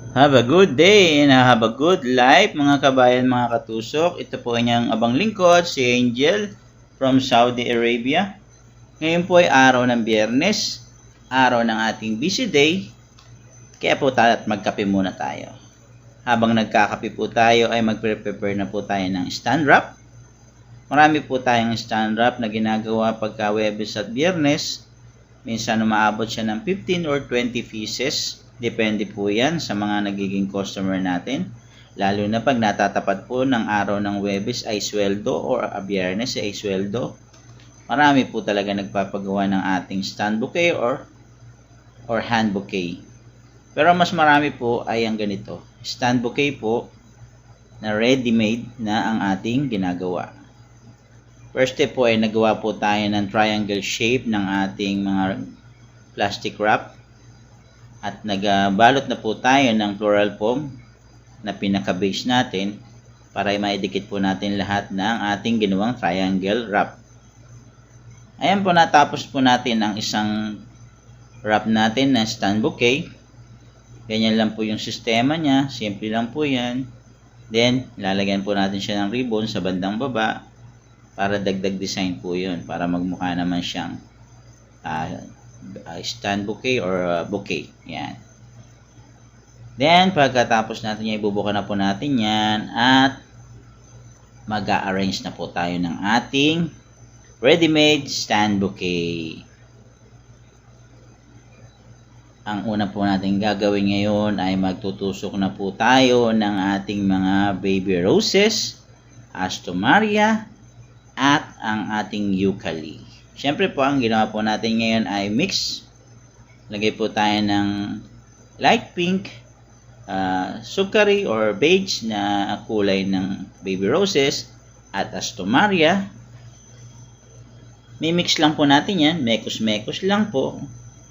Have a good day and have a good life mga kabayan, mga katusok. Ito po inyong abang lingkod, si Angel from Saudi Arabia. Ngayon po ay araw ng Biyernes, araw ng ating busy day. Kaya po magkape muna tayo. Habang nagkakape po tayo ay magprepare na po tayo ng stand wrap. Marami po tayong stand wrap na ginagawa pagka Huwebes at Biyernes. Minsan umaabot siya ng 15 or 20 pieces. Depende po yan sa mga nagiging customer natin. Lalo na pag natatapat po ng araw ng Huwebes ay sweldo or Biyernes ay sweldo. Marami po talaga nagpapagawa ng ating stand bouquet or hand bouquet. Pero mas marami po ay ang ganito. Stand bouquet po na ready-made na ang ating ginagawa. First step po ay nagawa po tayo ng triangle shape ng ating mga plastic wrap. At nagbalot na po tayo ng floral foam na pinaka-base natin para maidikit po natin lahat ng ating ginawang triangle wrap. Ayan po, natapos po natin ang isang wrap natin na stand bouquet. Ganyan lang po yung sistema niya. Simple lang po yan. Then, lalagyan po natin siya ng ribbon sa bandang baba para dagdag design po yun. Para magmukha naman siyang stand bouquet or bouquet. Yan. Then, pagkatapos natin yan, ibubuka na po natin yan at mag-a-arrange na po tayo ng ating ready-made stand bouquet. Ang una po natin gagawin ngayon ay magtutusok na po tayo ng ating mga baby roses, astomaria, at ang ating eucalypt. Siyempre po, ang ginawa po natin ngayon ay mix. Lagay po tayo ng light pink, sukari or beige na kulay ng baby roses at astomaria. Mimix lang po natin yan. Mekos-mekos lang po.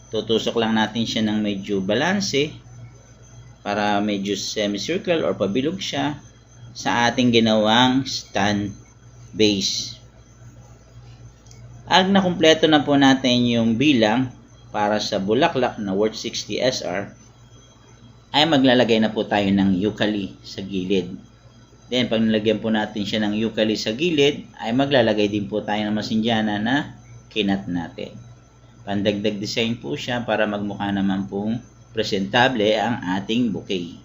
Tutusok lang natin siya ng medyo balanse para medyo semicircle or pabilog siya sa ating ginawang stand base. Ag nakumpleto na po natin yung bilang para sa bulaklak na worth 60 SR, ay maglalagay na po tayo ng eucalypt sa gilid. Then, pag nilagyan po natin siya ng eucalypt sa gilid, ay maglalagay din po tayo ng masindyana na kinat natin. Pandagdag design po siya para magmukha naman pong presentable ang ating bouquet.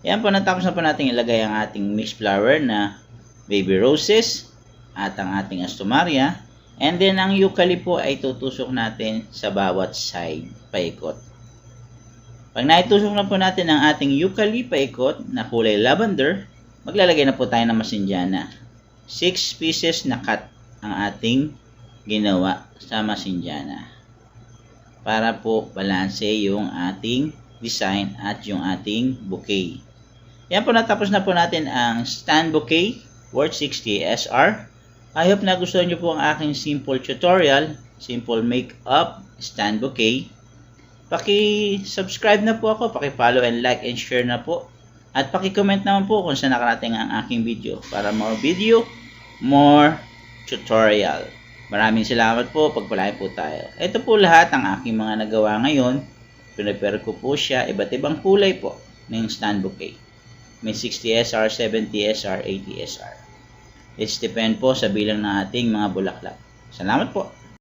Yan po, natapos na po natin ilagay ang ating mixed flower na baby roses at ang ating astomaria. And then, ang eucalypt po ay tutusok natin sa bawat side, paikot. Pag naitusok na po natin ang ating eucalypt paikot na kulay lavender, maglalagay na po tayo ng masindyana. 6 pieces na cut ang ating ginawa sa masindyana. Para po balanse yung ating design at yung ating bouquet. Yan po, natapos na po natin ang stand bouquet worth 60 SR. I hope na gusto niyo po ang aking simple tutorial, simple makeup stand bouquet. Paki-subscribe na po ako, paki-follow and like and share na po. At paki-comment naman po kung saan nakarating ang aking video para more video, more tutorial. Maraming salamat po, pagpalain po tayo. Ito po lahat ang aking mga nagawa ngayon. Prepare ko po siya, iba't ibang kulay po ng stand bouquet. May 60 SR, 70 SR, 80 SR. It's depend po sa bilang ng ating mga bulaklak. Salamat po.